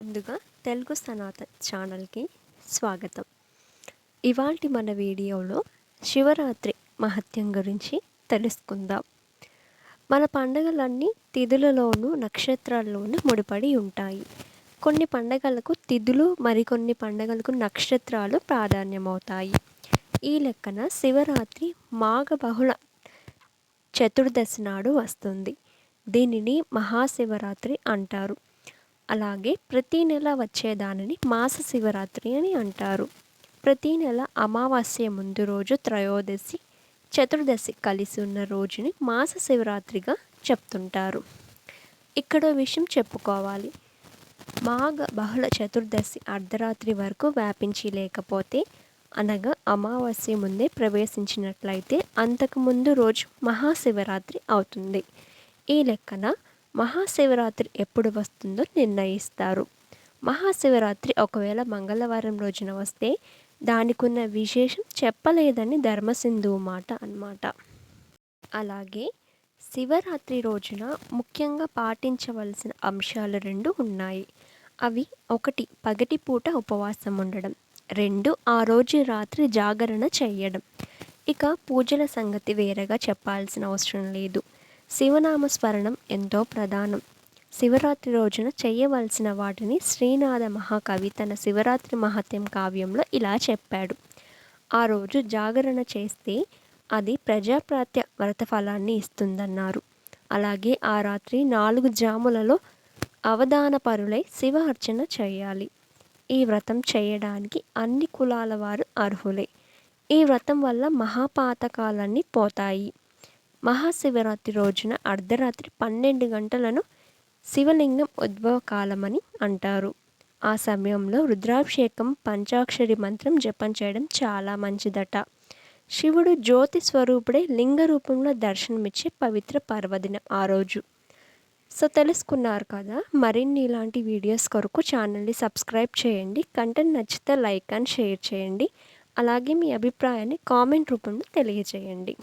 ముందుగా తెలుగు సనాతన్ ఛానల్కి స్వాగతం. ఇవాల్టి మన వీడియోలో శివరాత్రి మహత్యం గురించి తెలుసుకుందాం. మన పండుగలన్నీ తిథులలోనూ నక్షత్రాల్లోనూ ముడిపడి ఉంటాయి. కొన్ని పండగలకు తిథులు, మరికొన్ని పండగలకు నక్షత్రాలు ప్రాధాన్యమవుతాయి. ఈ లెక్కన శివరాత్రి మాఘ బహుళ చతుర్దశి నాడు వస్తుంది. దీనిని మహాశివరాత్రి అంటారు. అలాగే ప్రతీ నెల వచ్చేదానిని మాస శివరాత్రి అని అంటారు. ప్రతీ నెల అమావాస్య ముందు రోజు త్రయోదశి, చతుర్దశి కలిసి ఉన్న రోజుని మాస శివరాత్రిగా చెప్తుంటారు. ఇక్కడ విషయం చెప్పుకోవాలి. మాఘ బహుళ చతుర్దశి అర్ధరాత్రి వరకు వ్యాపించి లేకపోతే, అనగా అమావాస్య ముందే ప్రవేశించినట్లయితే అంతకుముందు రోజు మహాశివరాత్రి అవుతుంది. ఈ లెక్కన మహాశివరాత్రి ఎప్పుడు వస్తుందో నిర్ణయిస్తారు. మహాశివరాత్రి ఒకవేళ మంగళవారం రోజున వస్తే దానికున్న విశేషం చెప్పలేదని ధర్మసింధువు మాట అన్నమాట. అలాగే శివరాత్రి రోజున ముఖ్యంగా పాటించవలసిన అంశాలు 2 ఉన్నాయి. అవి 1 పగటిపూట ఉపవాసం ఉండడం, 2 ఆ రోజు రాత్రి జాగరణ చేయడం. ఇక పూజల సంగతి వేరేగా చెప్పాల్సిన అవసరం లేదు. శివనామ స్మరణం ఎంతో ప్రధానం. శివరాత్రి రోజున చేయవలసిన వాటిని శ్రీనాథ మహాకవి తన శివరాత్రి మహత్యం కావ్యంలో ఇలా చెప్పాడు. ఆ రోజు జాగరణ చేస్తే అది ప్రజాప్రాత్య వ్రత ఫలాన్ని ఇస్తుందన్నారు. అలాగే ఆ రాత్రి 4 జాములలో అవధానపరులై శివ అర్చన చేయాలి. ఈ వ్రతం చేయడానికి అన్ని కులాల వారు అర్హులే. ఈ వ్రతం వల్ల మహాపాతకాలన్నీ పోతాయి. మహాశివరాత్రి రోజున అర్ధరాత్రి 12 గంటలను శివలింగం ఉద్భవ కాలమని అంటారు. ఆ సమయంలో రుద్రాభిషేకం, పంచాక్షరి మంత్రం జపం చేయడం చాలా మంచిదట. శివుడు జ్యోతి స్వరూపుడే లింగ రూపంలో దర్శనమిచ్చే పవిత్ర పర్వదినం ఆ రోజు. సో తెలుసుకున్నారు కదా. మరిన్ని ఇలాంటి వీడియోస్ కొరకు ఛానల్ని సబ్స్క్రైబ్ చేయండి. కంటెంట్ నచ్చితే లైక్ అండ్ షేర్ చేయండి. అలాగే మీ అభిప్రాయాన్ని కామెంట్ రూపంలో తెలియజేయండి.